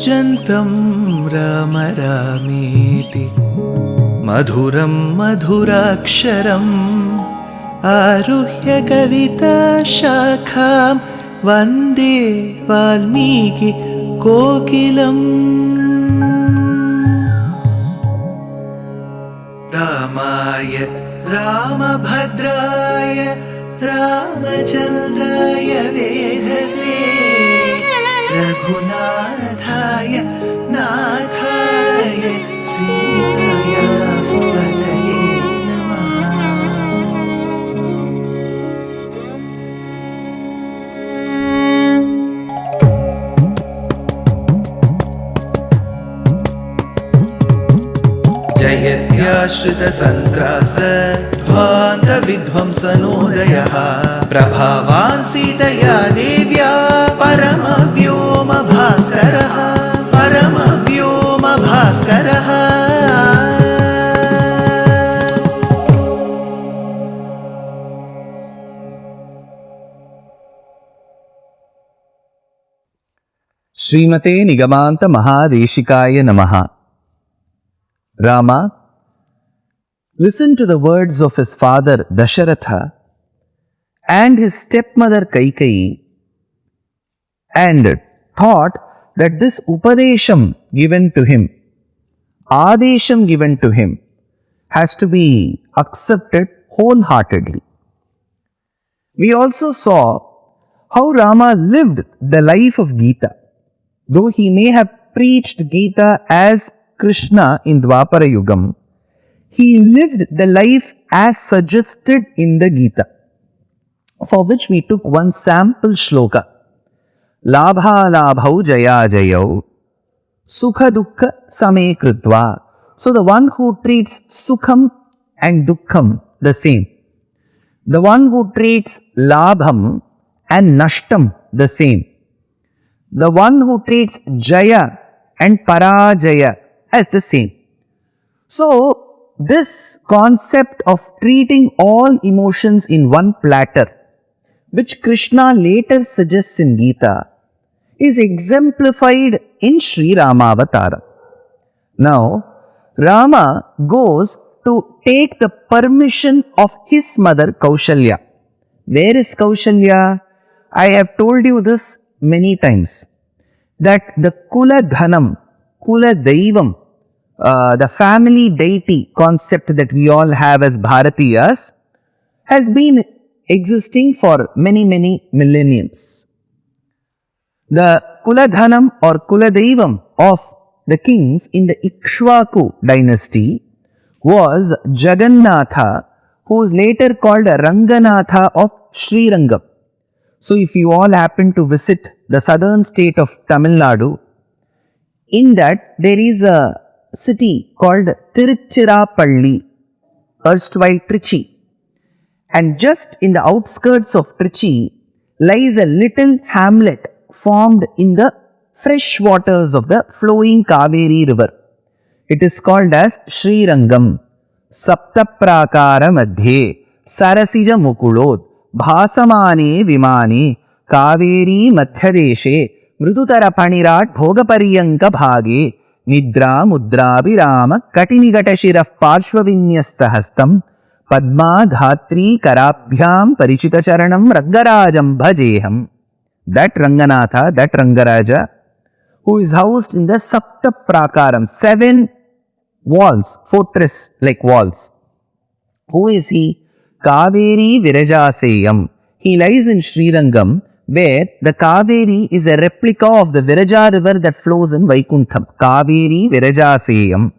कूजन्तं राम रामेति मधुरं मधुराक्षरम् आरुह्य कविताशाखां वन्दे वाल्मीकि कोकिलम्। रामाय रामभद्राय रामचन्द्राय वेधसे रघुनाथाय नाथाय सीताया पतये नमः। जयत्याश्रितसन्त्रास ध्वान्तविध्वंसनोदयः प्रभावान् सीतया देव्या परमव्योमभास्करः परमव्योमभास्करः। श्रीमते निगमान्त महादेशिकाय नमः। Rama listened to the words of his father Dasharatha and his stepmother Kaikeyi and thought that this Upadesham given to him, Adesham given to him, has to be accepted wholeheartedly. We also saw how Rama lived the life of Gita. Though he may have preached Gita as Krishna in Dwapara Yugam, he lived the life as suggested in the Gita, for which we took one sample shloka. Labha labhau jaya jayau sukha dukkha same kritva. So the one who treats sukham and dukkham the same, the one who treats labham and nashtam the same, the one who treats jaya and parajaya as the same. So this concept of treating all emotions in one platter, which Krishna later suggests in Gita, is exemplified in Sri Ramavatara. Now, Rama goes to take the permission of his mother Kausalya. Where is Kausalya? I have told you this many times, that the Kula Dhanam, Kula Daivam, the family deity concept that we all have as Bharatiyas, has been existing for many millenniums. The Kuladhanam or Kuladaivam of the kings in the Ikshvaku dynasty was Jagannatha, who is later called Ranganatha of Srirangam. So if you all happen to visit the southern state of Tamil Nadu, in that there is a city called Tiruchirappalli, erstwhile Trichy. And just in the outskirts of Trichy lies a little hamlet formed in the fresh waters of the flowing Kaveri river. It is called as Srirangam. Saptaprakara madhye sarasija mukulod bhasamane vimane Kaveri madhyadeshe mridutara panirat bhogapariyanka bhage Nidra mudra virama katinigatashiraf parshvavinyasta hastam padma dhatri karabhyam parichita charanam rangarajam bhajeham. That Ranganatha, that Rangaraja, who is housed in the Sapta Prakaram, 7 walls, fortress like walls. Who is he? Kaveri Virajaseyam. He lies in Srirangam, where the Kaveri is a replica of the Viraja river that flows in Vaikuntham. Kaveri Virajaseyam.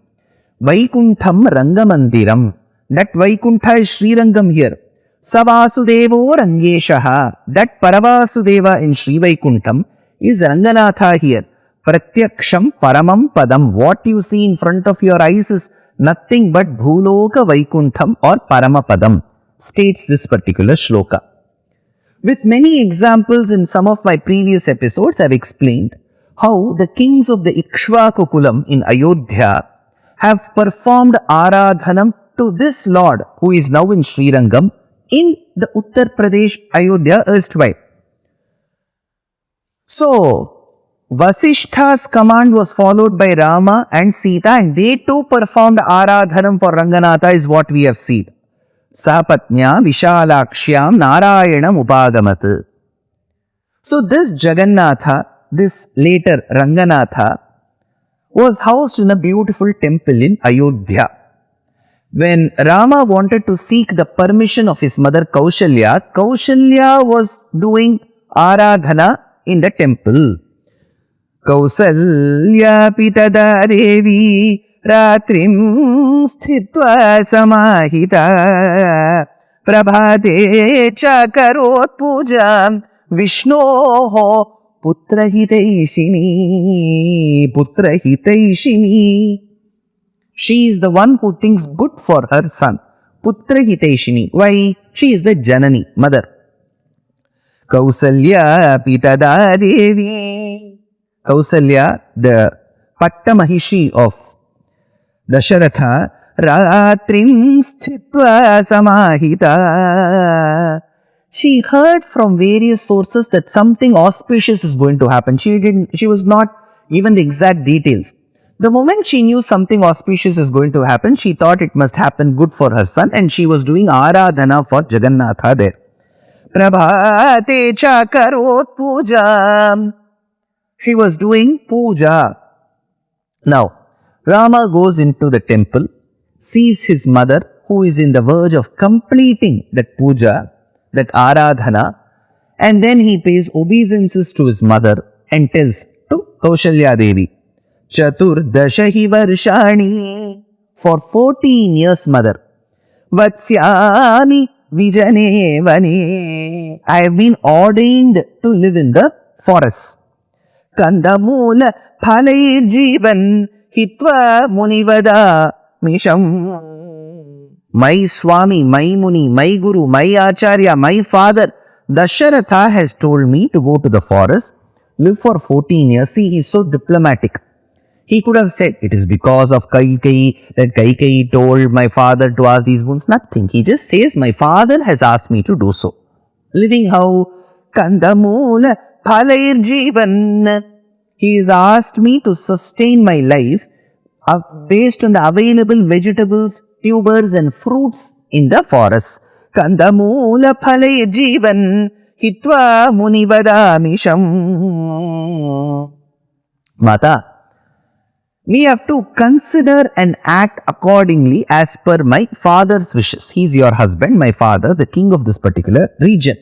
Vaikuntham Rangamandiram. That Vaikuntha is Srirangam here. Savasudevo Rangeshaha. That Paravasudeva in Sri Vaikuntham is Ranganatha here. Pratyaksham Paramam Padam. What you see in front of your eyes is nothing but Bhuloka Vaikuntham or Paramapadam, states this particular shloka. With many examples in some of my previous episodes, I have explained how the kings of the Ikshvaku Kulam in Ayodhya have performed Aradhanam to this Lord who is now in Srirangam in the Uttar Pradesh Ayodhya erstwhile. So, Vasishtha's command was followed by Rama and Sita, and they too performed Aradhanam for Ranganatha, is what we have seen. Sapatnya Vishalakshyam Narayanam Upagamat. So this Jagannatha, this later Ranganatha, was housed in a beautiful temple in Ayodhya. When Rama wanted to seek the permission of his mother Kausalya, Kausalya was doing Aradhana in the temple. Kausalya pitada devi ratrim sthitva samahita prabhate cha karot pujam Vishnoho putrahitaishini. She is the one who thinks good for her son. Putrahitaishini. Why? She is the Janani, mother. Kausalya pitada devi. Kausalya, the Pattamahishi of Dasharatha, ratrim sthitva samahita. She heard from various sources that something auspicious is going to happen. She was not given the exact details. The moment she knew something auspicious is going to happen, she thought it must happen good for her son, and she was doing Aradhana for Jagannatha there. Prabhate cha karot puja. She was doing puja. Now, Rama goes into the temple, sees his mother who is in the verge of completing that puja, that Aradhana, and then he pays obeisances to his mother and tells to Kausalya Devi, Chaturdashahi Varshani, for 14 years, mother, Vatsyami Vijane Vane, I have been ordained to live in the forest. Kandamula Phalai Jivan Hitva Munivada Misham. My Swami, my Muni, my Guru, my Acharya, my father, Dasharatha has told me to go to the forest, live for 14 years. See, he is so diplomatic. He could have said, it is because of Kaikeyi that Kaikeyi told my father to ask these boons. Nothing. He just says, my father has asked me to do so. Living how? Kandamula Phalayir Jivan. He has asked me to sustain my life based on the available vegetables, tubers and fruits in the forest. Kandamula Phalay Jivan Hitva Munivadamisham. Mata, we have to consider and act accordingly as per my father's wishes. He is your husband, my father, the king of this particular region.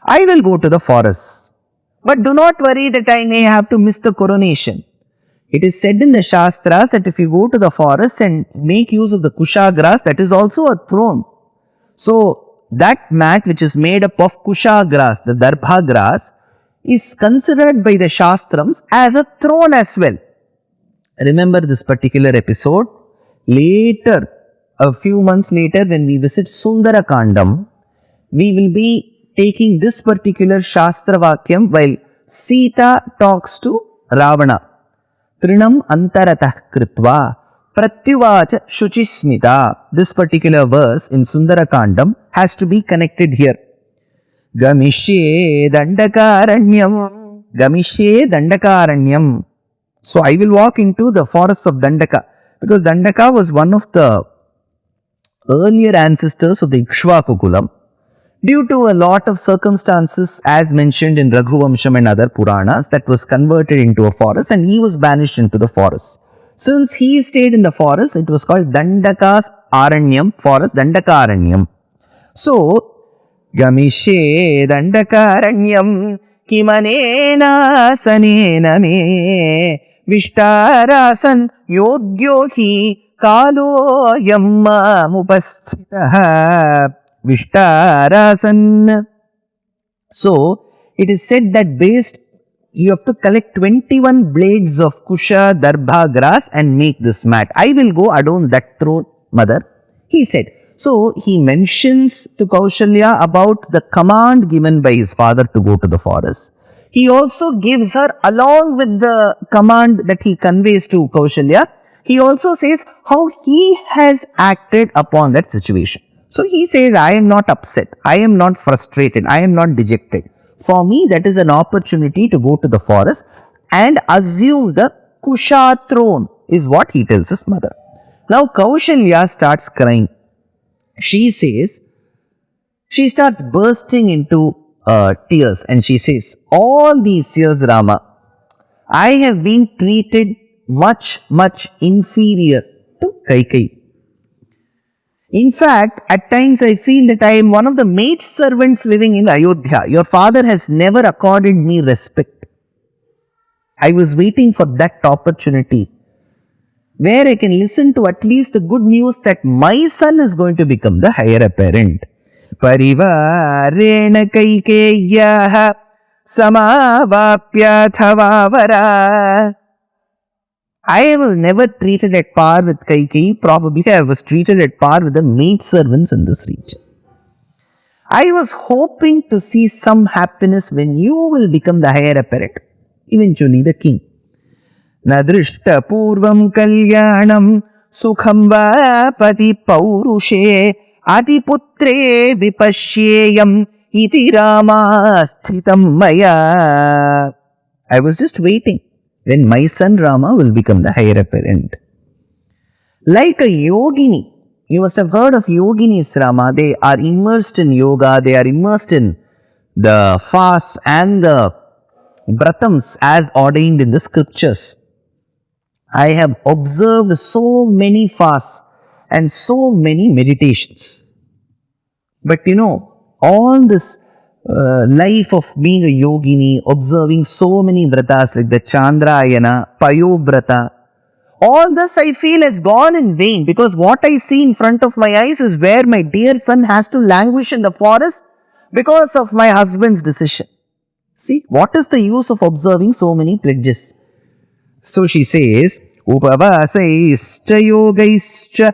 I will go to the forest. But do not worry that I may have to miss the coronation. It is said in the Shastras that if you go to the forest and make use of the kusha grass, that is also a throne. So, that mat which is made up of kusha grass, the darbha grass, is considered by the Shastrams as a throne as well. Remember this particular episode? Later, a few months later, when we visit Sundara Kandam, we will be taking this particular Shastra Vakyam while Sita talks to Ravana. Trinam antaratah kritva pratyuvacha shuchismita. This particular verse in Sundara Kandam has to be connected here. Gamishye dandakaranyam. Gamishye dandakaranyam. So I will walk into the forest of Dandaka, because Dandaka was one of the earlier ancestors of the Ikshvaku Kulam. Due to a lot of circumstances, as mentioned in Raghuvamsham and other Puranas, that was converted into a forest and he was banished into the forest. Since he stayed in the forest, it was called Dandaka's Aranyam, forest, Dandakaranyam. So, Gamishe Dandakaranyam Kimanena Sanena Me Vishtarasan Yodyohi Kalo Yamma Mupasthitaha Vishtarasan. So, it is said that you have to collect 21 blades of kusha darbha grass and make this mat. I will go adorn that throne, mother, he said. So, he mentions to Kausalya about the command given by his father to go to the forest. He also gives her, along with the command that he conveys to Kausalya, he also says how he has acted upon that situation. So he says, I am not upset, I am not frustrated, I am not dejected. For me, that is an opportunity to go to the forest, and assume the Kusha throne, is what he tells his mother. Now Kausalya starts crying. She says, she starts bursting into tears and she says, all these years, Rama, I have been treated much inferior to Kaikeyi. In fact, at times I feel that I am one of the maid servants living in Ayodhya. Your father has never accorded me respect. I was waiting for that opportunity where I can listen to at least the good news that my son is going to become the heir apparent. Parivarena Kaikeyaha samavapya thavavara. I was never treated at par with Kaikeyi. Probably I was treated at par with the maid servants in this region. I was hoping to see some happiness when you will become the heir apparent, eventually the king. Nadrishta purvam kalyanam sukham vapati paurushe adiputre vipashyeyam iti Rama sthitam maya. I was just waiting when my son Rama will become the heir apparent. Like a yogini, you must have heard of yoginis, Rama. They are immersed in yoga, they are immersed in the fasts and the vratams as ordained in the scriptures. I have observed so many fasts and so many meditations. But all this life of being a yogini, observing so many vratas like the Chandrayana, Payovrata, all this I feel has gone in vain, because what I see in front of my eyes is where my dear son has to languish in the forest because of my husband's decision. See, what is the use of observing so many pledges? So she says, Upavasaischa yogaischa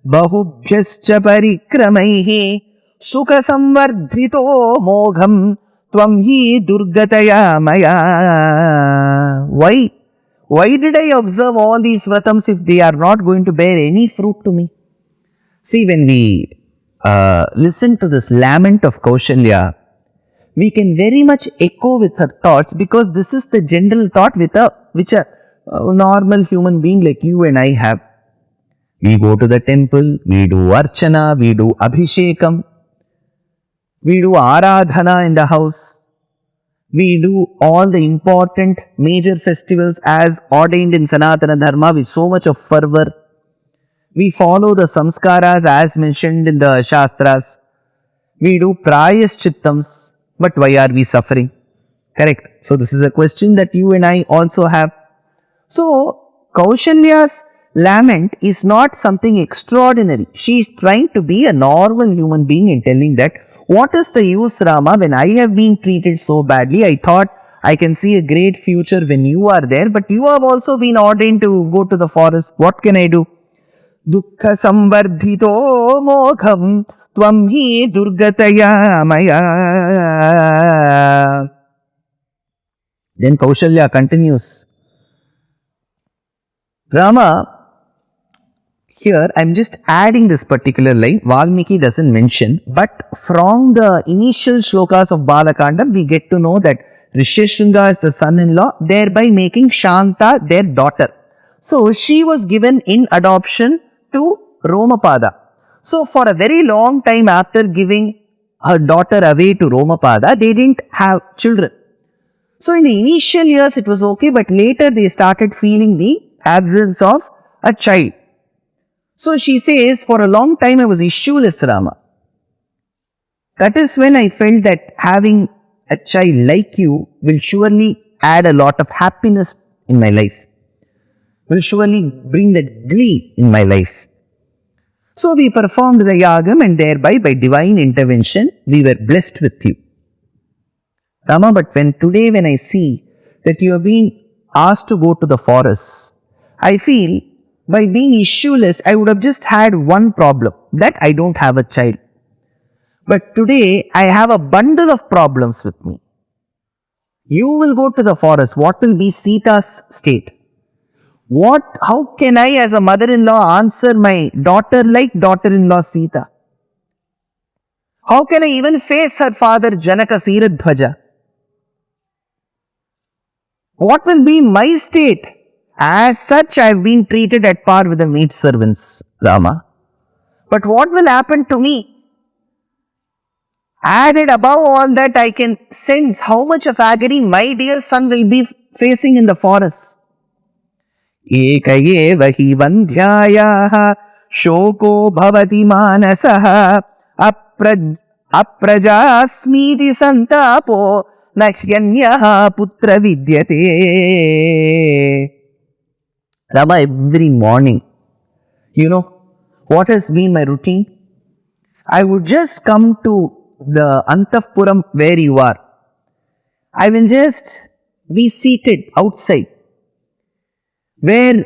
bahubhyascha parikramaihi sukha samvardhito mogham tvam hi durgataya maya. Why did I observe all these vratams if they are not going to bear any fruit to me? See, when we listen to this lament of Kausalya, we can very much echo with her thoughts, because this is the general thought which a normal human being like you and I have. We go to the temple, we do archana, we do abhishekam, we do aradhana in the house, we do all the important major festivals as ordained in Sanatana Dharma with so much of fervor. We follow the samskaras as mentioned in the Shastras. We do prayaschittams, but why are we suffering? Correct. So this is a question that you and I also have. So Kausalya's lament is not something extraordinary. She is trying to be a normal human being and telling that, what is the use, Rama, when I have been treated so badly? I thought I can see a great future when you are there, but you have also been ordained to go to the forest. What can I do? Dukkha samvardhito mogham tvam hi durgataya maya. Then Kausalya continues, Rama, here I am just adding this particular line. Valmiki doesn't mention, but from the initial shlokas of Balakandam, we get to know that Rishyashringa is the son-in-law, thereby making Shanta their daughter. So she was given in adoption to Romapada. So for a very long time after giving her daughter away to Romapada, they didn't have children. So in the initial years it was okay, but later they started feeling the absence of a child. So she says, for a long time I was issueless, Rama. That is when I felt that having a child like you will surely add a lot of happiness in my life, will surely bring that glee in my life. So we performed the yagam, and thereby by divine intervention we were blessed with you. Rama, but today when I see that you have been asked to go to the forest, I feel by being issueless, I would have just had one problem, that I don't have a child. But today, I have a bundle of problems with me. You will go to the forest. What will be Sita's state? How can I as a mother-in-law answer my daughter like daughter-in-law Sita? How can I even face her father Janaka Siradhvaja? What will be my state? As such, I have been treated at par with the maid servants, Rama. But what will happen to me? Added above all that, I can sense how much of agony my dear son will be facing in the forest. Eka eva hi vandhyayaha shoko bhavati manasaha aprajasmiti santapo nahyanya putra vidyate. Rama, every morning, what has been my routine? I would just come to the Anthapuram where you are. I will just be seated outside, where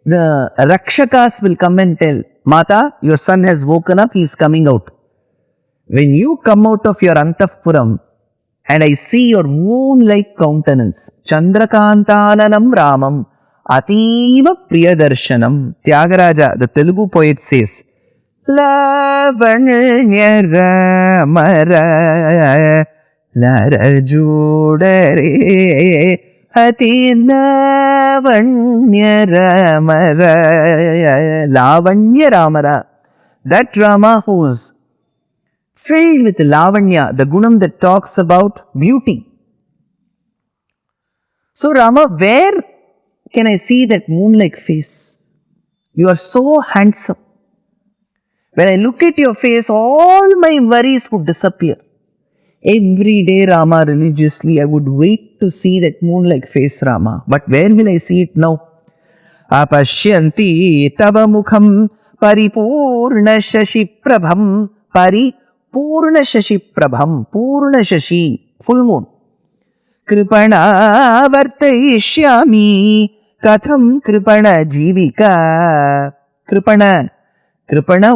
the Rakshakas will come and tell, Mata, your son has woken up, he is coming out. When you come out of your Anthapuram, and I see your moon-like countenance, Chandrakantananam Ramam, Ativa Priyadarshanam. Tyagaraja, the Telugu poet, says, Lavanya Ramara Larajudare Ati Lavanya Ramara. Lavanya Ramara. That Rama who's filled with Lavanya, the gunam that talks about beauty. So Rama, where can I see that moon-like face? You are so handsome. When I look at your face, all my worries would disappear. Every day, Rama, religiously, I would wait to see that moon-like face, Rama. But where will I see it now? Apashyanti tava mukham paripurna shashi prabham. Paripurna shashi prabham. Purna shashi, full moon. Kripana vartayishyami katham kripana jivika. Kripana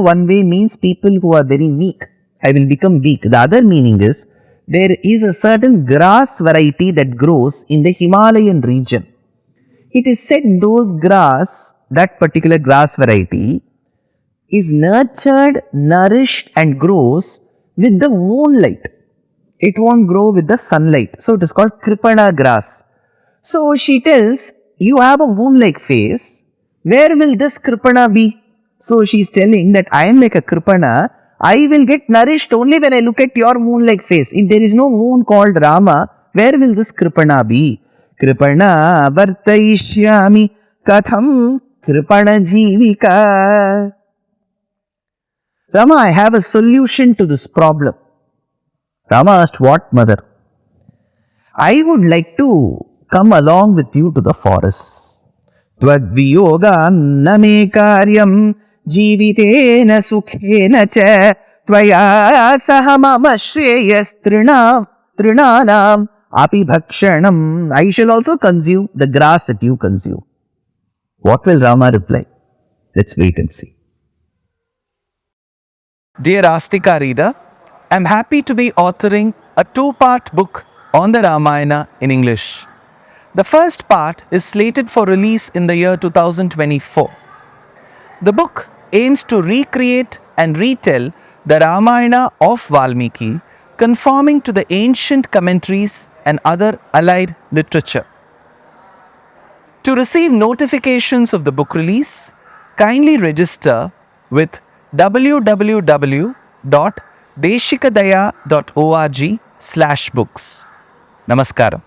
one way means people who are very weak. I will become weak. The other meaning is, there is a certain grass variety that grows in the Himalayan region. It is said those grass, that particular grass variety, is nurtured, nourished and grows with the moonlight. It won't grow with the sunlight. So it is called Kripana grass. So she tells, you have a moon-like face. Where will this Kripana be? So she is telling that I am like a Kripana. I will get nourished only when I look at your moon-like face. If there is no moon called Rama, where will this Kripana be? Kripana vartayishyami katham Kripana jivika. Rama, I have a solution to this problem. Rama asked, what, mother? I would like to come along with you to the forest. Tvad-viyoga anname karyam jivitena sukhena cha tvaya saha mama shreyas trinanam api bhakshanam. I shall also consume the grass that you consume. What will Rama reply? Let's wait and see. Dear Astika reader, I am happy to be authoring a 2-part book on the Ramayana in English. The first part is slated for release in the year 2024. The book aims to recreate and retell the Ramayana of Valmiki, conforming to the ancient commentaries and other allied literature. To receive notifications of the book release, kindly register with www.deshikadaya.org/books. Namaskaram.